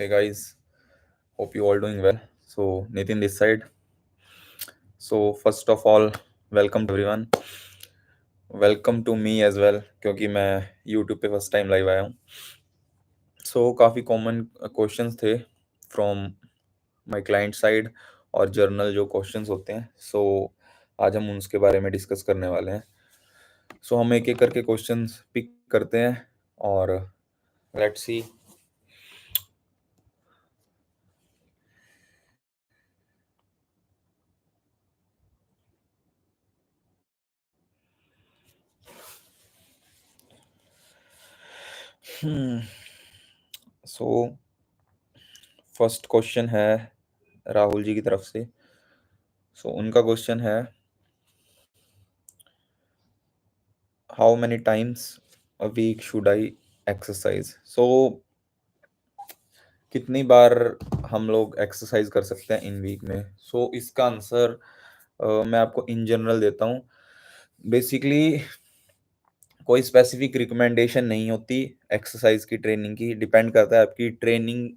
Hey guys, hope you all doing well. So Nitin this side. So first of all, welcome to everyone. Welcome to me as well क्योंकि मैं YouTube पे first time live आया हूँ. सो काफ़ी common questions थे from my client side और journal जो questions होते हैं. सो आज हम उसके बारे में डिस्कस करने वाले हैं. सो हम एक एक करके क्वेश्चंस पिक करते हैं और let's see. So first question है राहुल जी की तरफ से. सो उनका क्वेश्चन है, how many times a week should I exercise? So कितनी बार हम लोग एक्सरसाइज कर सकते हैं इन वीक में? सो इसका आंसर मैं आपको इन जनरल देता हूँ. बेसिकली कोई स्पेसिफिक रिकमेंडेशन नहीं होती एक्सरसाइज की. ट्रेनिंग की डिपेंड करता है आपकी ट्रेनिंग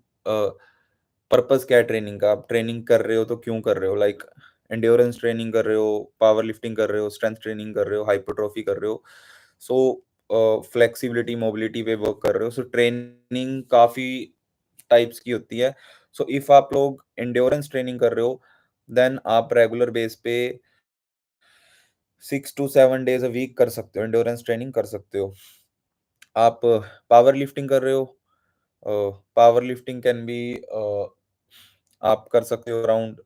पर्पस क्या है. ट्रेनिंग का आप ट्रेनिंग कर रहे हो तो क्यों कर रहे हो. लाइक एंड्योरेंस ट्रेनिंग कर रहे हो, पावर लिफ्टिंग कर रहे हो, स्ट्रेंथ ट्रेनिंग कर रहे हो, हाइपरट्रॉफी कर रहे हो. सो फ्लेक्सिबिलिटी मोबिलिटी पे वर्क कर रहे हो. सो ट्रेनिंग काफ़ी टाइप्स की होती है. सो इफ़ आप लोग एंड्योरेंस ट्रेनिंग कर रहे हो देन आप रेगुलर बेस पे 6 to 7 डेज अ वीक कर सकते हो, एंड्योरेंस ट्रेनिंग कर सकते हो. आप पावर लिफ्टिंग कर रहे हो, पावर लिफ्टिंग कैन बी आप कर सकते हो अराउंड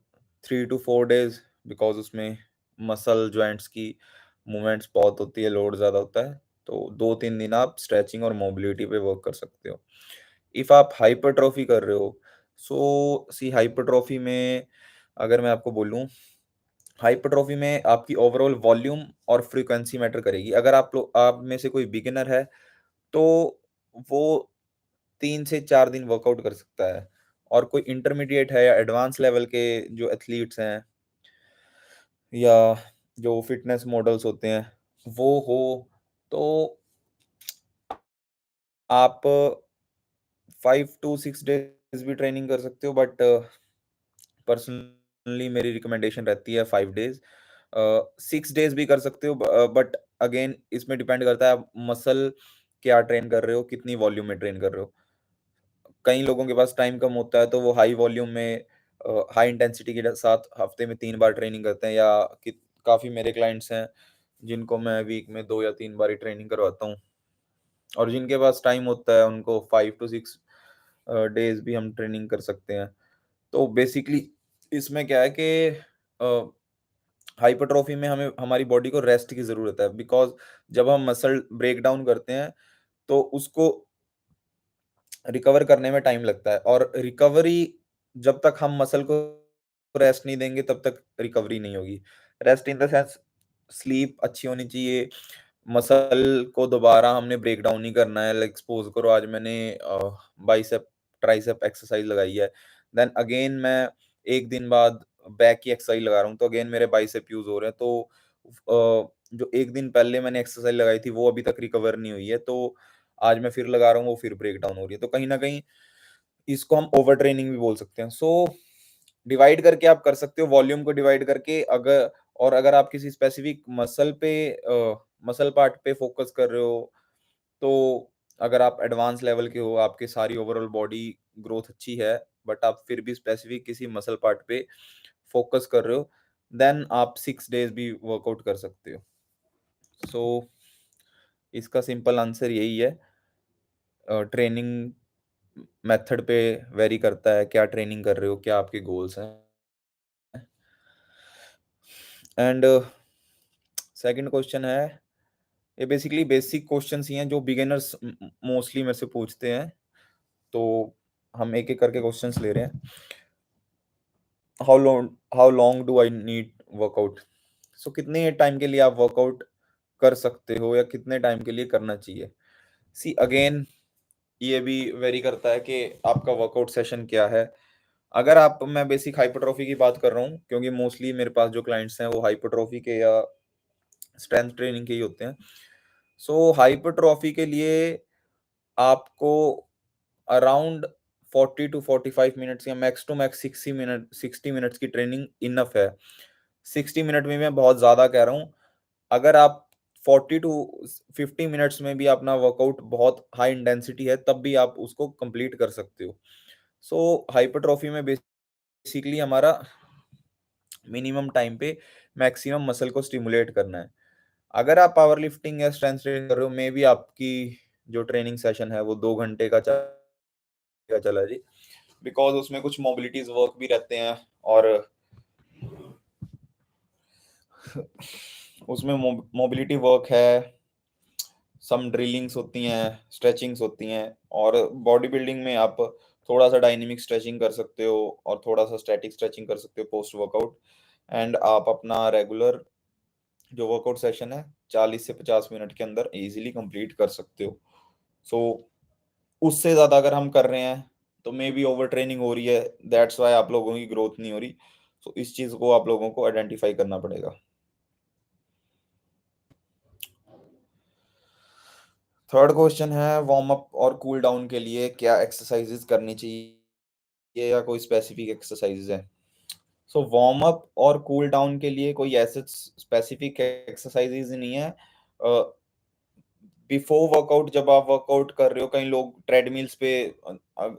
3 to 4 डेज, बिकॉज उसमें मसल जॉइंट्स की मूवमेंट्स बहुत होती है, लोड ज़्यादा होता है. तो 2-3 दिन आप स्ट्रेचिंग और मोबिलिटी पे वर्क कर सकते हो. इफ़ आप हाइपरट्रॉफी कर रहे हो, सो सी हाइपरट्रॉफी में अगर मैं आपको बोलूँ, हाइपरट्रॉफी में आपकी ओवरऑल वॉल्यूम और फ्रीक्वेंसी मैटर करेगी. अगर आप में से कोई बिगिनर है तो वो 3 से 4 दिन वर्कआउट कर सकता है. और कोई इंटरमीडिएट है या एडवांस लेवल के जो एथलीट्स हैं या जो फिटनेस मॉडल्स होते हैं वो हो, तो आप 5 to 6 डेज भी ट्रेनिंग कर सकते हो. बट पर्सनली मेरी रिकमेंडेशन रहती है 5 डेज. 6 डेज भी कर सकते हो, बट अगेन इसमें डिपेंड करता है आप मसल क्या ट्रेन कर रहे हो, कितनी वॉल्यूम में ट्रेन कर रहे हो. कई लोगों के पास टाइम कम होता है तो वो हाई वॉल्यूम में हाई इंटेंसिटी के साथ हफ्ते में 3 बार ट्रेनिंग करते हैं. या काफ़ी मेरे क्लाइंट्स हैं जिनको मैं वीक में 2 या 3 बार ही ट्रेनिंग करवाता हूँ. और जिनके पास टाइम होता है उनको 5 to 6 डेज भी हम ट्रेनिंग कर सकते हैं. तो बेसिकली इसमें क्या है कि हाइपरट्रॉफी में हमें हमारी बॉडी को रेस्ट की ज़रूरत है, बिकॉज़ जब हम मसल ब्रेक डाउन करते हैं तो उसको रिकवर करने में टाइम लगता है. और रिकवरी जब तक हम मसल को रेस्ट नहीं देंगे तब तक रिकवरी नहीं होगी. Rest in the sense sleep अच्छी होनी चाहिए. मसल को दोबारा हमने ब्रेक डाउन नहीं करना है. लाइक सपोज करो आज मैंने बाइसेप ट्राइसेप एक्सरसाइज लगाई है, देन अगेन मैं एक दिन बाद बैक की एक्सरसाइज लगा रहा हूँ तो अगेन मेरे बाइसेप यूज हो रहे हैं. तो जो एक दिन पहले मैंने एक्सरसाइज लगाई थी वो अभी तक रिकवर नहीं हुई है, तो आज मैं फिर लगा रहा हूँ वो फिर ब्रेक डाउन हो रही है. तो कहीं ना कहीं इसको हम ओवर ट्रेनिंग भी बोल सकते हैं. सो डिवाइड करके आप कर सकते हो, वॉल्यूम को डिवाइड करके. अगर आप किसी स्पेसिफिक मसल पार्ट पे फोकस कर रहे हो, तो अगर आप एडवांस लेवल के हो, आपकी सारी ओवरऑल बॉडी ग्रोथ अच्छी है, बट आप फिर भी स्पेसिफिक किसी मसल पार्ट पे फोकस कर रहे हो, देन आप 6 डेज भी वर्कआउट कर सकते हो. सो इसका सिंपल आंसर यही है. ट्रेनिंग मेथड पे वेरी करता है, क्या ट्रेनिंग कर रहे हो, क्या आपके गोल्स हैं. एंड सेकंड क्वेश्चन है, ये बेसिकली बेसिक क्वेश्चंस ही हैं जो बिगिनर्स मोस्टली मेरे से पूछते हैं. तो हम एक एक करके क्वेश्चंस ले रहे हैं. How long do I need workout? So कितने टाइम के लिए आप वर्कआउट कर सकते हो या कितने टाइम के लिए करना चाहिए. सी अगेन ये भी वेरी करता है कि आपका वर्कआउट सेशन क्या है. अगर आप मैं बेसिक हाइपरट्रॉफी की बात कर रहा हूँ क्योंकि मोस्टली मेरे पास जो क्लाइंट्स हैं वो हाइपरट्रॉफी के या स्ट्रेंथ ट्रेनिंग के ही होते हैं. सो हाइपरट्रॉफी के लिए आपको अराउंड 40 टू 45 मिनट्स या मैक्स टू मैक्स 60 मिनट्स की ट्रेनिंग इनफ है। 60 मिनट में मैं बहुत ज़्यादा कह रहा हूँ। अगर आप 40 टू 50 मिनट्स में भी अपना वर्कआउट बहुत हाई इंटेंसिटी है, तब भी आप उसको कंप्लीट कर सकते हो। सो हाइपरट्रॉफी में बेसिकली हमारा मिनिमम टाइम पे मैक्सिमम मसल को स्टिमुलेट करना है। अगर आप पावर लिफ्टिंग या स्ट्रेंथ ट्रेनिंग कर रहे हो, मे बी आपकी जो ट्रेनिंग सेशन है वो 2 घंटे का चला जी, बिकॉज़ उसमें कुछ मोबिलिटीज़ वर्क भी रहते हैं और उसमें मोबिलिटी वर्क है, सम ड्रिलिंग्स होती हैं, स्ट्रेचिंग्स होती हैं, और बॉडी बिल्डिंग में आप थोड़ा-सा डायनामिक स्ट्रेचिंग कर सकते हो और थोड़ा-सा स्टैटिक स्ट्रेचिंग कर सकते हो पोस्ट वर्कआउट, एंड आप अपना रेगुलर जो वर्कआउट सेशन है 40 से 50 मिनट के अंदर ईज़िली कंप्लीट कर सकते हो। सो उससे ज़्यादा अगर हम कर रहे हैं, तो मे बी ओवर ट्रेनिंग हो रही है, दैट्स व्हाई आप लोगों की ग्रोथ नहीं हो रही। सो इस चीज़ को आप लोगों को आइडेंटिफ़ाई करना पड़ेगा। थर्ड क्वेश्चन है, वार्म अप और कूल डाउन के लिए क्या एक्सरसाइज़ेज़ करनी चाहिए या कोई स्पेसिफिक एक्सरसाइज़ेज़ है? सो वार्म अप और कूल डाउन के लिए कोई ऐसे स्पेसिफिक एक्सरसाइज़ेज़ नहीं है। बिफोर वर्कआउट जब आप वर्कआउट कर रहे हो, कई लोग ट्रेडमिल्स पे,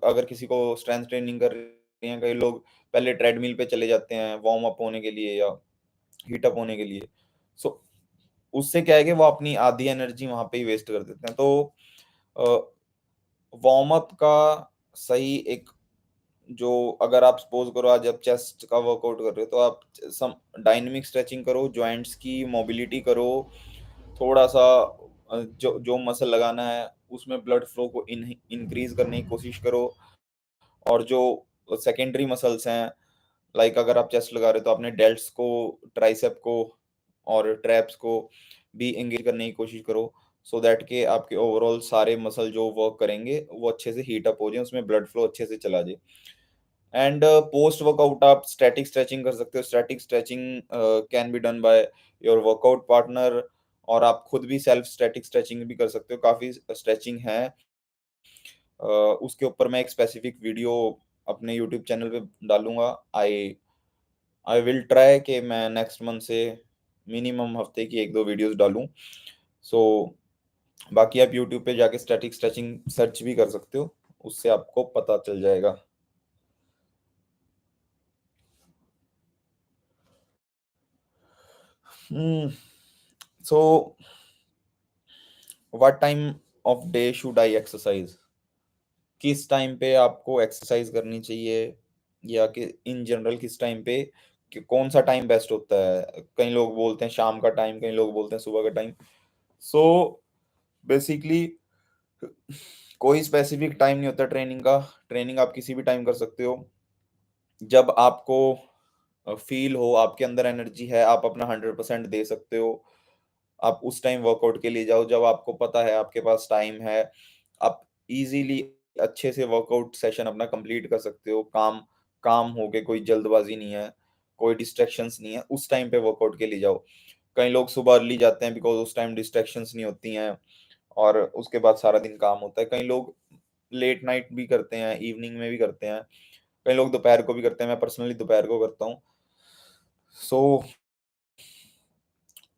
अगर किसी को स्ट्रेंथ ट्रेनिंग कर रही हैं, कई लोग पहले ट्रेडमिल पे चले जाते हैं वार्म अप होने के लिए या हीट अप होने के लिए। सो उससे क्या है कि वो अपनी आधी एनर्जी वहाँ पे ही वेस्ट कर देते हैं। तो वार्म अप का सही एक, जो अगर आप सपोज़ करो आज आप चेस्ट का वर्कआउट कर रहे हो, तो आप सम डायनामिक स्ट्रेचिंग करो, जॉइंट्स की मोबिलिटी करो, थोड़ा-सा जो जो मसल लगाना है उसमें ब्लड फ्लो को इंक्रीज़ करने की कोशिश करो, और जो सेकेंडरी मसल्स हैं, लाइक अगर आप चेस्ट लगा रहे हो तो अपने डेल्ट्स को, ट्राइसेप को और ट्रैप्स को भी एंगेज करने की कोशिश करो, सो दैट कि आपके ओवरऑल सारे मसल जो वर्क करेंगे वो अच्छे से हीट अप हो जाएँ, उसमें ब्लड फ्लो अच्छे से चला जाए। एंड पोस्ट वर्कआउट आप स्टैटिक स्ट्रेचिंग कर सकते हो। Static stretching can be done by your workout partner, और आप खुद भी सेल्फ स्टैटिक स्ट्रेचिंग भी कर सकते हो। काफ़ी स्ट्रेचिंग है। उसके ऊपर मैं एक स्पेसिफिक वीडियो अपने यूट्यूब चैनल पे डालूँगा। आई आई विल ट्राई कि मैं नेक्स्ट मंथ से मिनिमम हफ्ते की 1-2 वीडियोज़ डालूँ। सो बाकी आप यूट्यूब पे जाके स्टैटिक स्ट्रेचिंग सर्च भी कर सकते हो, उससे आपको पता चल जाएगा। Hmm, so what time of day should I exercise? किस टाइम पे आपको एक्सरसाइज करनी चाहिए, या कि इन जनरल किस टाइम पे, कि कौन सा टाइम बेस्ट होता है? कई लोग बोलते हैं शाम का टाइम, कई लोग बोलते हैं सुबह का टाइम। सो बेसिकली कोई स्पेसिफिक टाइम नहीं होता ट्रेनिंग का। ट्रेनिंग आप किसी भी टाइम कर सकते हो। जब आपको फील हो, आपके अंदर एनर्जी है, आप अपना 100% दे सकते हो, आप उस टाइम वर्कआउट के लिए जाओ। जब आपको पता है आपके पास टाइम है, आप इजीली अच्छे से वर्कआउट सेशन अपना कंप्लीट कर सकते हो, काम काम हो के, कोई जल्दबाजी नहीं है, कोई डिस्ट्रैक्शंस नहीं है, उस टाइम पे वर्कआउट के लिए जाओ। कई लोग सुबह अर्ली जाते हैं बिकॉज उस टाइम डिस्ट्रैक्शंस नहीं होती हैं, और उसके बाद सारा दिन काम होता है। कई लोग लेट नाइट भी करते हैं, इवनिंग में भी करते हैं, कई लोग दोपहर को भी करते हैं। मैं पर्सनली दोपहर को करता हूँ। सो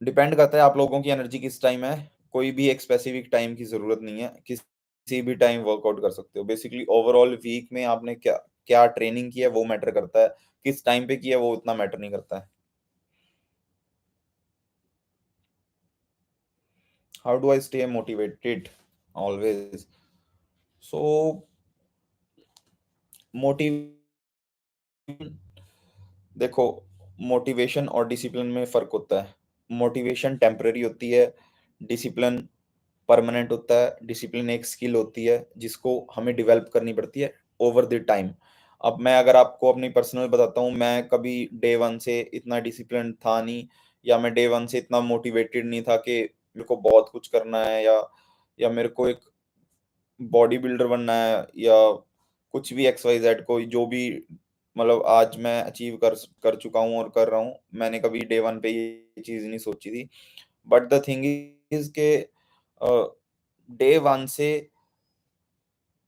डिपेंड करता है आप लोगों की एनर्जी किस टाइम है। कोई भी एक स्पेसिफिक टाइम की ज़रूरत नहीं है, किसी भी टाइम वर्कआउट कर सकते हो। बेसिकली ओवरऑल वीक में आपने क्या क्या ट्रेनिंग की है वो मैटर करता है, किस टाइम पे की है वो उतना मैटर नहीं करता है। How do I stay motivated always? So motive देखो, मोटिवेशन और डिसिप्लिन में फ़र्क होता है। मोटिवेशन टेम्परेरी होती है, डिसिप्लिन परमानेंट होता है। डिसिप्लिन एक स्किल होती है जिसको हमें डेवलप करनी पड़ती है ओवर द टाइम। अब मैं अगर आपको अपनी पर्सनल बताता हूँ, मैं कभी डे 1 से इतना डिसिप्लिन्ड था नहीं, या मैं डे 1 से इतना मोटिवेटेड नहीं था कि मेरे को बहुत कुछ करना है, या मेरे को एक बॉडी बिल्डर बनना है, या कुछ भी एक्स वाई जेड, कोई जो भी, मतलब आज मैं अचीव कर चुका हूँ और कर रहा हूँ, मैंने कभी डे 1 पे ये चीज़ नहीं सोची थी। बट द थिंग इज़ के डे 1 से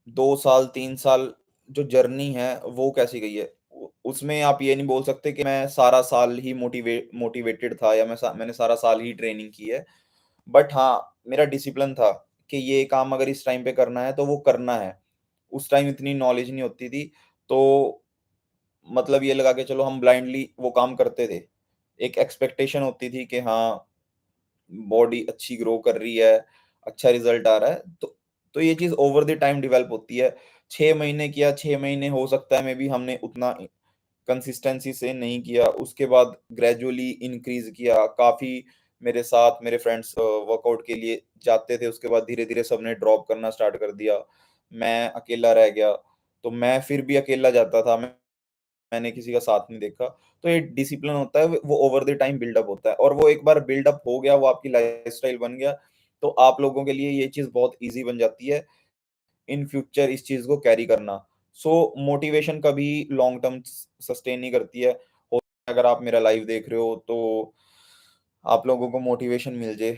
2 साल, 3 साल जो जर्नी है वो कैसी गई है। उसमें आप ये नहीं बोल सकते कि मैं सारा साल ही मोटिवेटेड था या मैंने सारा साल ही ट्रेनिंग की है। बट हाँ, मेरा डिसिप्लिन था कि ये काम अगर इस टाइम पे करना है तो वो करना है। उस टाइम इतनी नॉलेज नहीं होती थी, तो मतलब ये लगा के चलो हम ब्लाइंडली वो काम करते थे। एक एक्सपेक्टेशन होती थी कि हाँ, बॉडी अच्छी ग्रो कर रही है, अच्छा रिज़ल्ट आ रहा है, तो ये चीज़ ओवर द टाइम डेवलप होती है। 6 महीने किया, 6 महीने हो सकता है मेबी हमने उतना कंसिस्टेंसी से नहीं किया, उसके बाद ग्रेजुअली इंक्रीज़ किया। काफ़ी मेरे साथ मेरे फ्रेंड्स वर्कआउट के लिए जाते थे, उसके बाद धीरे-धीरे सबने ड्रॉप करना स्टार्ट कर दिया। मैं अकेला रह गया, तो मैं फिर भी अकेला जाता था, मैंने किसी का साथ नहीं देखा। तो ये डिसिप्लिन होता है, वो ओवर द टाइम बिल्डअप होता है, और वो एक बार बिल्डअप हो गया, वो आपकी लाइफ़स्टाइल बन गया, तो आप लोगों के लिए ये चीज़ बहुत ईज़ी बन जाती है, इन फ्यूचर इस चीज़ को कैरी करना। सो मोटिवेशन कभी लॉन्ग टर्म सस्टेन नहीं करती है। हो सकता है अगर आप मेरा लाइव देख रहे हो तो आप लोगों को मोटिवेशन मिल जाए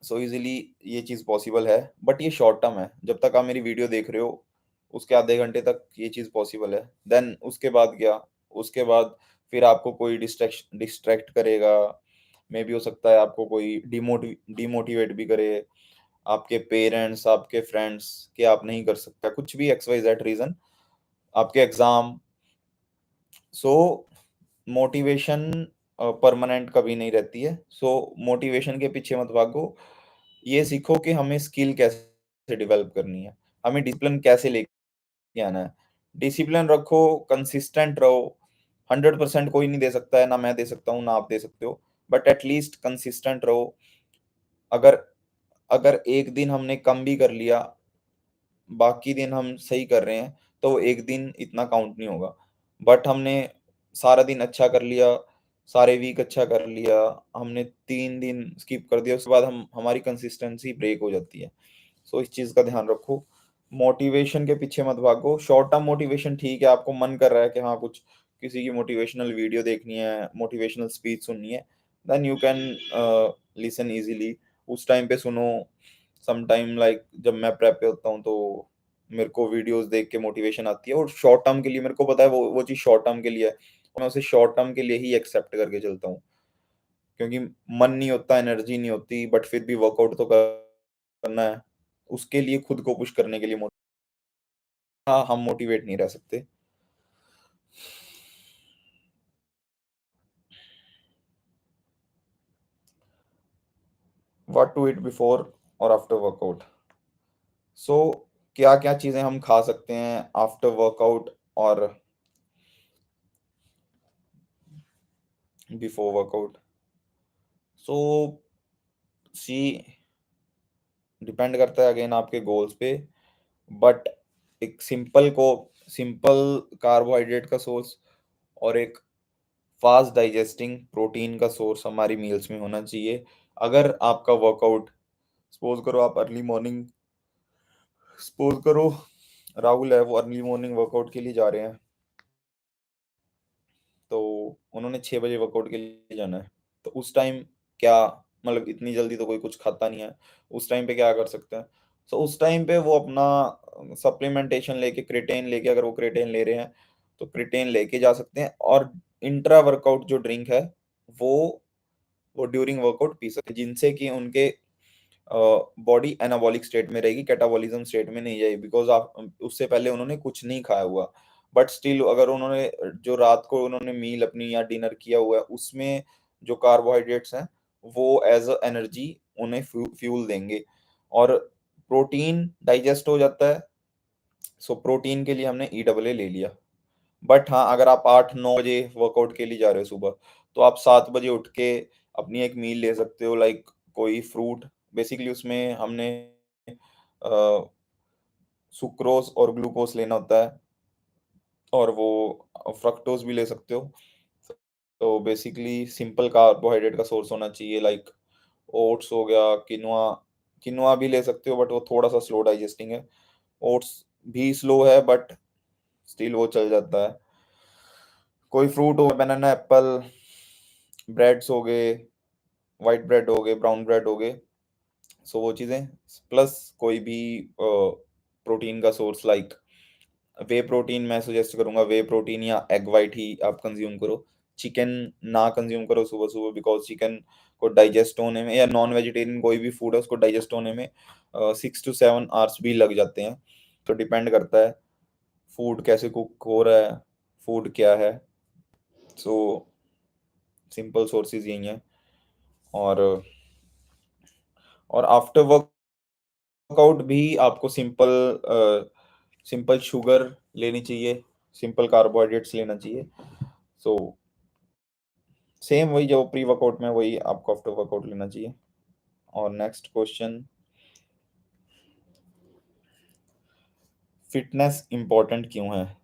सो इज़िली, ये चीज़ पॉसिबल है, बट ये शॉर्ट टर्म है। जब तक आप मेरी वीडियो देख रहे हो, उसके आधे घंटे तक ये चीज़ पॉसिबल है। देन उसके बाद क्या? उसके बाद फिर आपको कोई डिस्ट्रैक्ट करेगा। मेबी हो सकता है आपको कोई डिमोटिवेट भी करे, आपके पेरेंट्स, आपके फ्रेंड्स, कि आप नहीं कर सकता, कुछ भी एक्स वाई ज़ेड रीज़न, आपके एग्ज़ाम। सो मोटिवेशन परमानेंट कभी नहीं रहती है। सो मोटिवेशन के पीछे मत भागो। ये सीखो कि हमें स्किल कैसे डेवलप करनी है, हमें डिसिप्लिन कैसे लेके आना है। डिसिप्लिन रखो, कंसिस्टेंट रहो। 100% कोई नहीं दे सकता है, ना मैं दे सकता हूँ, ना आप दे सकते हो। बट एट लीस्ट कंसिस्टेंट रहो। अगर अगर एक दिन हमने कम भी कर लिया, बाकी दिन हम सही कर रहे हैं, तो एक दिन इतना काउंट नहीं होगा। बट हमने सारा दिन अच्छा कर लिया, सारे वीक अच्छा कर लिया, हमने 3 दिन स्किप कर दिया, उसके बाद हम हमारी कंसिस्टेंसी ब्रेक हो जाती है। सो इस चीज़ का ध्यान रखो। मोटिवेशन के पीछे मत भागो। शॉर्ट टर्म मोटिवेशन ठीक है, आपको मन कर रहा है कि हाँ, कुछ किसी की मोटिवेशनल वीडियो देखनी है, मोटिवेशनल स्पीच सुननी है, then you can listen easily. उस टाइम पे सुनो। सम टाइम लाइक जब मैं प्रेप पे होता हूँ, तो मेरे को वीडियोज़ देख के मोटिवेशन आती है, और शॉर्ट टर्म के लिए मेरे को पता है वो चीज़ शॉर्ट टर्म के लिए है। मैं उसे शॉर्ट टर्म के लिए ही एक्सेप्ट करके चलता हूँ। क्योंकि मन नहीं होता, एनर्जी नहीं होती, बट फिर भी वर्कआउट तो करना है। उसके लिए खुद को पुश करने के लिए हाँ, हम मोटिवेट नहीं रह सकते। व्हाट टू ईट बिफोर और आफ्टर वर्कआउट। सो क्या-क्या चीज़ें हम खा सकते हैं आफ्टर वर्कआउट और बिफोर वर्कआउट? सो सी डिपेंड करता है अगेन आपके गोल्स पे, बट एक सिंपल कार्बोहाइड्रेट का सोर्स और एक फास्ट डाइजेस्टिंग प्रोटीन का सोर्स हमारी मील्स में होना चाहिए। अगर आपका वर्कआउट, सपोज करो आप अर्ली मॉर्निंग, सपोज करो राहुल है, वो अर्ली मॉर्निंग वर्कआउट के लिए जा रहे हैं, तो उन्होंने 6 बजे वर्कआउट के लिए जाना है, तो उस टाइम क्या, मतलब इतनी जल्दी तो कोई कुछ खाता नहीं है, उस टाइम पे क्या कर सकते हैं? सो उस टाइम पे वो अपना सप्लीमेंटेशन लेके, क्रिटेन लेके, अगर वो क्रिटेन ले रहे हैं, तो क्रिटेन लेके जा सकते हैं, और इंट्रा वर्कआउट जो ड्रिंक है, वो वो ड्यूरिंग वर्कआउट पी सकते हैं, जिनसे कि उनके बॉडी एनाबॉलिक स्टेट में रहेगी, कैटाबॉलिज्म स्टेट में नहीं जाएगी, बिकॉज़ आप उससे पहले उन्होंने कुछ नहीं खाया हुआ। बट स्टिल अगर उन्होंने जो रात को उन्होंने मील अपनी या डिनर किया हुआ है, उसमें जो कार्बोहाइड्रेट्स हैं, वो एज़ अ एनर्जी उन्हें फ्यूल देंगे, और प्रोटीन डाइजेस्ट हो जाता है। सो प्रोटीन के लिए हमने ई डबल ए ले लिया। बट हाँ, अगर आप 8-9 बजे वर्कआउट के लिए जा रहे हो सुबह, तो आप 7 बजे उठ के अपनी एक मील ले सकते हो, लाइक कोई फ्रूट। बेसिकली उसमें हमने अ, सुक्रोज़ और ग्लूकोज़ लेना होता है, और वो फ्रक्टोज़ भी ले सकते हो। तो बेसिकली सिंपल कार्बोहाइड्रेट का सोर्स होना चाहिए, लाइक ओट्स हो गया, किनुआ। किनुआ भी ले सकते हो, बट वो थोड़ा-सा स्लो डाइजेस्टिंग है। ओट्स भी स्लो है, बट स्टिल वो चल जाता है। कोई फ्रूट हो, बनाना, एप्पल, ब्रेड्स हो गए, व्हाइट ब्रेड हो गए, ब्राउन ब्रेड हो गए, सो वो चीज़ें, प्लस कोई भी प्रोटीन का सोर्स लाइक वे प्रोटीन मैं सजेस्ट करूँगा, वे प्रोटीन या एग व्हाइट ही आप कंज़्यूम करो। चिकन ना कंज़्यूम करो सुबह-सुबह, बिकॉज़ चिकन को डाइजेस्ट होने में, या नॉन वेजिटेरियन कोई भी फूड है उसको डाइजेस्ट होने में 6 टू 7 आवर्स भी लग जाते हैं। तो डिपेंड करता है फूड कैसे कुक हो रहा है, फूड क्या है। सो सिंपल सोर्सेज़ यही हैं। और आफ्टर वर्कआउट भी आपको सिंपल शुगर लेनी चाहिए, सिंपल कार्बोहाइड्रेट्स लेना चाहिए। सो सेम वही जो प्री वर्कआउट में, वही आपको आफ्टर वर्कआउट लेना चाहिए। और नेक्स्ट क्वेश्चन, फिटनेस इंपॉर्टेंट क्यों है?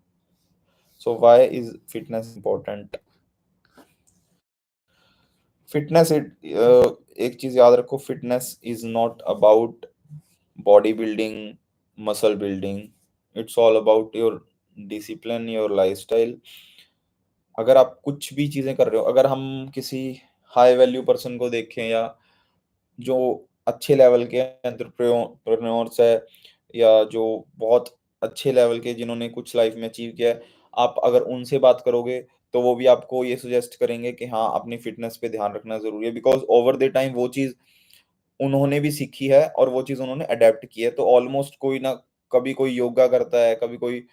So why is fitness important? Fitness एक चीज याद रखो, fitness is not about body building, muscle building, it's all about your discipline, your lifestyle. अगर आप कुछ भी चीजें कर रहे हो, अगर हम किसी हाई वैल्यू पर्सन को देखें, या जो अच्छे लेवल के एंटरप्रेन्योर्स है, या जो बहुत अच्छे लेवल के जिन्होंने कुछ लाइफ में अचीव किया है, आप अगर उनसे बात करोगे तो वो भी आपको ये सजेस्ट करेंगे कि हाँ, अपनी फिटनेस पे ध्यान रखना ज़रूरी है, बिकॉज़ ओवर द टाइम वो चीज़ उन्होंने भी सीखी है और वो चीज़ उन्होंने अडैप्ट की है। तो ऑलमोस्ट कोई ना, कभी कोई योगा करता है, कभी कोई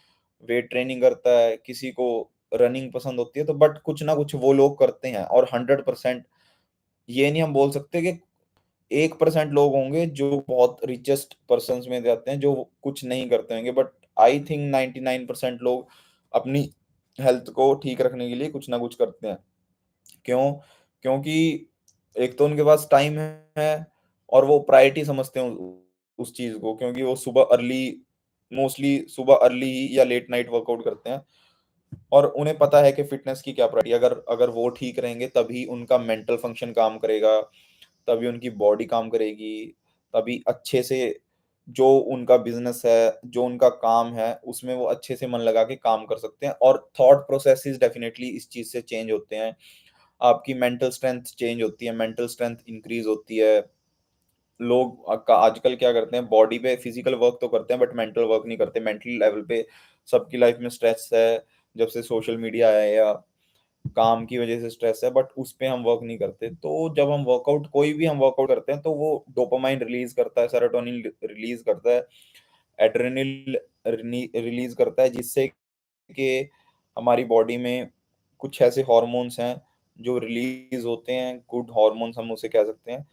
वेट ट्रेनिंग करता है, किसी को रनिंग पसंद होती है, तो बट कुछ ना कुछ वो लोग करते हैं। और 100% ये नहीं हम बोल सकते कि 1% लोग होंगे जो बहुत रिचेस्ट पर्सन्स में जाते हैं, जो कुछ नहीं करते होंगे, बट आई थिंक 99% लोग अपनी हेल्थ को ठीक रखने के लिए कुछ ना कुछ करते हैं। क्यों? क्योंकि एक तो उनके पास टाइम है, और वो प्रायोरिटी समझते हैं उस चीज़ को, क्योंकि वो सुबह अर्ली, मोस्टली सुबह अर्ली या लेट नाइट वर्कआउट करते हैं। और उन्हें पता है कि फिटनेस की क्या प्रायोरिटी है। अगर अगर वो ठीक रहेंगे तभी उनका मेंटल फंक्शन काम करेगा, तभी उनकी बॉडी काम करेगी, तभी अच्छे से जो उनका बिज़नेस है, जो उनका काम है, उसमें वो अच्छे से मन लगा के काम कर सकते हैं। और थॉट प्रोसेसेस डेफिनिटली इस चीज़ से चेंज होते हैं। आपकी मेंटल स्ट्रेंथ चेंज होती है, मेंटल स्ट्रेंथ इंक्रीज़ होती है। लोग आजकल क्या करते हैं, बॉडी पे फिजिकल वर्क तो करते हैं बट मेंटल वर्क नहीं करते। मेंटल लेवल पे सबकी लाइफ में स्ट्रेस है, जब से सोशल मीडिया आया है, या काम की वजह से स्ट्रेस है, बट उस पे हम वर्क नहीं करते। तो जब हम वर्कआउट, कोई भी हम वर्कआउट करते हैं, तो वो डोपामाइन रिलीज करता है, सेरोटोनिन रिलीज करता है, एड्रेनल रिलीज करता है, जिससे कि हमारी बॉडी में कुछ ऐसे हॉर्मोन्स हैं जो रिलीज होते हैं, गुड हॉर्मोन्स हम उसे कह सकते हैं,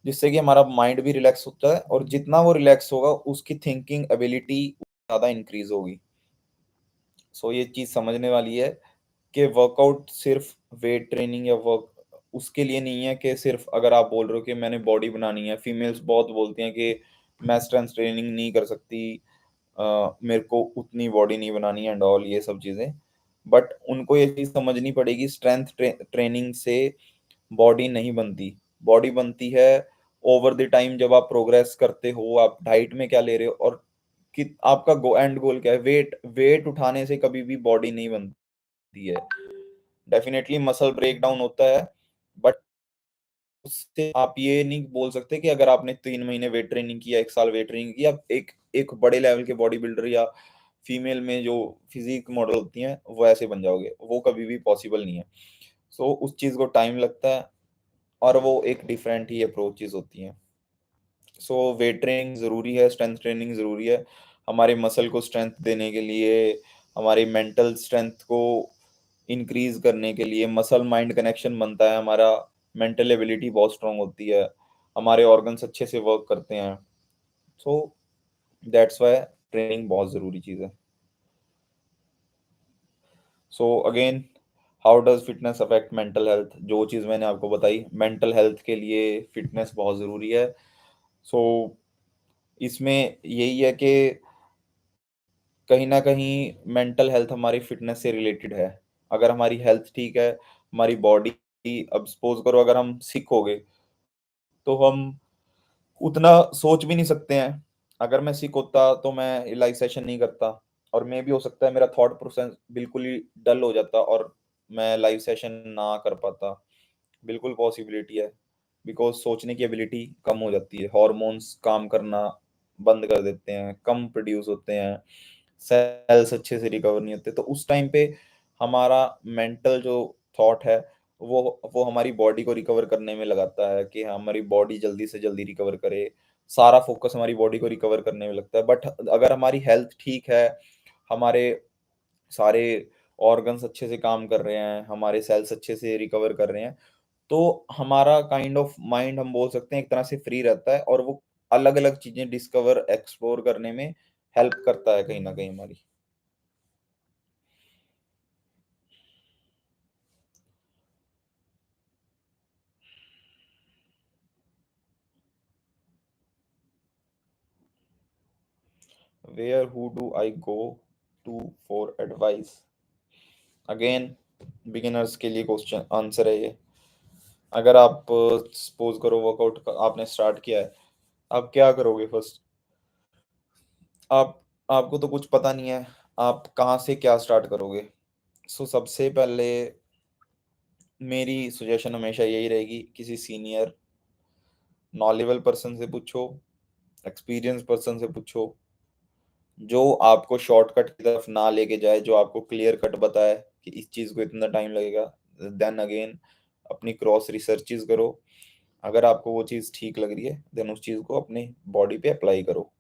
जिससे कि हमारा माइंड भी रिलैक्स होता है। और जितना वो रिलैक्स होगा, उसकी थिंकिंग एबिलिटी ज़्यादा इंक्रीज होगी। सो ये चीज़ समझने वाली है कि वर्कआउट सिर्फ वेट ट्रेनिंग या वर्क उसके लिए नहीं है, कि सिर्फ अगर आप बोल रहे हो कि मैंने बॉडी बनानी है। फीमेल्स बहुत बोलती हैं कि मैं स्ट्रेंथ ट्रेनिंग नहीं कर सकती, मेरे को उतनी बॉडी नहीं बनानी है एंड ऑल, ये सब चीज़ें। बट उनको ये चीज़ समझनी पड़ेगी, स्ट्रेंथ ट्रेनिंग से बॉडी नहीं बनती। बॉडी बनती है ओवर द टाइम, जब आप प्रोग्रेस करते हो, आप डाइट में क्या ले रहे हो, और कि आपका एंड गोल क्या है। वेट वेट उठाने से कभी भी बॉडी नहीं बनती है। डेफिनेटली मसल ब्रेक डाउन होता है, बट उससे आप ये नहीं बोल सकते कि अगर आपने 3 महीने वेट ट्रेनिंग किया, 1 साल वेट ट्रेनिंग किया, आप एक एक बड़े लेवल के बॉडी बिल्डर, या फीमेल में जो फिजिक मॉडल होती हैं, वो ऐसे बन जाओगे। वो कभी भी पॉसिबल नहीं है। सो उस चीज़ को टाइम लगता है, और वो एक डिफरेंट ही अप्रोचेस होती हैं। सो वेट ट्रेनिंग ज़रूरी है, स्ट्रेंथ ट्रेनिंग ज़रूरी है, हमारे मसल को स्ट्रेंथ देने के लिए, हमारी मेंटल स्ट्रेंथ को इंक्रीज करने के लिए। मसल माइंड कनेक्शन बनता है हमारा, मेंटल एबिलिटी बहुत स्ट्रांग होती है, हमारे ऑर्गन्स अच्छे से वर्क करते हैं। सो दैट्स वाई ट्रेनिंग बहुत ज़रूरी चीज़ है। So again, how does fitness affect mental health? जो चीज़ मैंने आपको बताई, मेंटल हेल्थ के लिए फिटनेस बहुत ज़रूरी है। सो इसमें यही है कि कहीं न कहीं मेंटल हेल्थ हमारी फ़िटनेस से रिलेटेड है। अगर हमारी हेल्थ ठीक है, हमारी बॉडी, अब सपोज़ करो अगर हम सिक हो गए, तो हम उतना सोच भी नहीं सकते हैं। अगर मैं सिक होता तो मैं लाइव सेशन नहीं करता, और मे बी हो सकता है मेरा थॉट प्रोसेस बिल्कुल ही डल हो जाता और मैं लाइव सेशन ना कर पाता। बिल्कुल पॉसिबिलिटी है, बिकॉज़ सोचने की एबिलिटी कम हो जाती है, हॉर्मोन्स काम करना बंद कर देते हैं, कम प्रोड्यूस होते हैं। सेल्स अच्छे से रिकवर नहीं होते। तो उस टाइम पे हमारा मेंटल जो थॉट है, वो हमारी बॉडी को रिकवर करने में लगाता है कि हमारी बॉडी जल्दी से जल्दी रिकवर करे। सारा फ़ोकस हमारी बॉडी को रिकवर करने में लगता है। बट अगर हमारी हेल्थ ठीक है, हमारे सारे ऑर्गन्स अच्छे से काम कर रहे हैं, हमारे सेल्स अच्छे से रिकवर कर रहे हैं, तो हमारा काइंड ऑफ माइंड हम बोल सकते हैं एक तरह से फ्री रहता है और वो अलग-अलग चीज़ें डिस्कवर, एक्सप्लोर करने में हेल्प करता है कहीं न कहीं हमारी। Where who do I go to for advice? Again beginners के लिए क्वेश्चन आंसर है ये। अगर आप सपोज़ करो वर्कआउट आपने स्टार्ट किया है, आप क्या करोगे फर्स्ट? आप आपको तो कुछ पता नहीं है, आप कहाँ से क्या स्टार्ट करोगे? सो सबसे पहले मेरी सजेशन हमेशा यही रहेगी, किसी सीनियर नॉलेबल पर्सन से पूछो, एक्सपीरियंस पर्सन से पूछो, जो आपको शॉर्टकट की तरफ ना लेके जाए, जो आपको क्लियर कट बताए कि इस चीज़ को इतना टाइम लगेगा। देन अगेन अपनी क्रॉस रिसर्चेज़ करो, अगर आपको वो चीज़ ठीक लग रही है, देन उस चीज़ को अपनी बॉडी पे अप्लाई करो।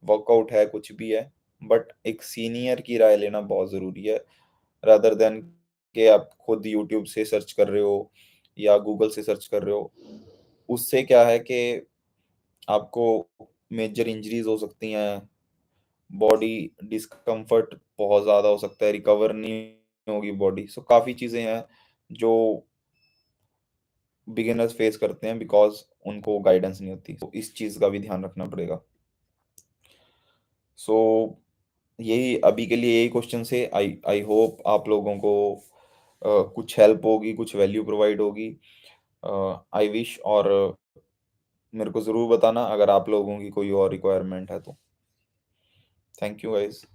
वर्कआउट है, कुछ भी है, बट एक सीनियर की राय लेना बहुत ज़रूरी है, रादर देन कि आप खुद यूट्यूब से सर्च कर रहे हो या गूगल से सर्च कर रहे हो। उससे क्या है कि आपको मेजर इंजरीज़ हो सकती हैं, बॉडी डिस्कम्फर्ट बहुत ज़्यादा हो सकता है, रिकवर नहीं होगी बॉडी। सो काफ़ी चीज़ें हैं जो बिगिनर्स फेस करते हैं बिकॉज़ उनको गाइडेंस नहीं होती। तो इस चीज़ का भी ध्यान रखना पड़ेगा। सो यही अभी के लिए यही क्वेश्चन से आई आई होप आप लोगों को कुछ हेल्प होगी, कुछ वैल्यू प्रोवाइड होगी। आई विश और मेरे को ज़रूर बताना अगर आप लोगों की कोई और रिक्वायरमेंट है तो। Thank you guys.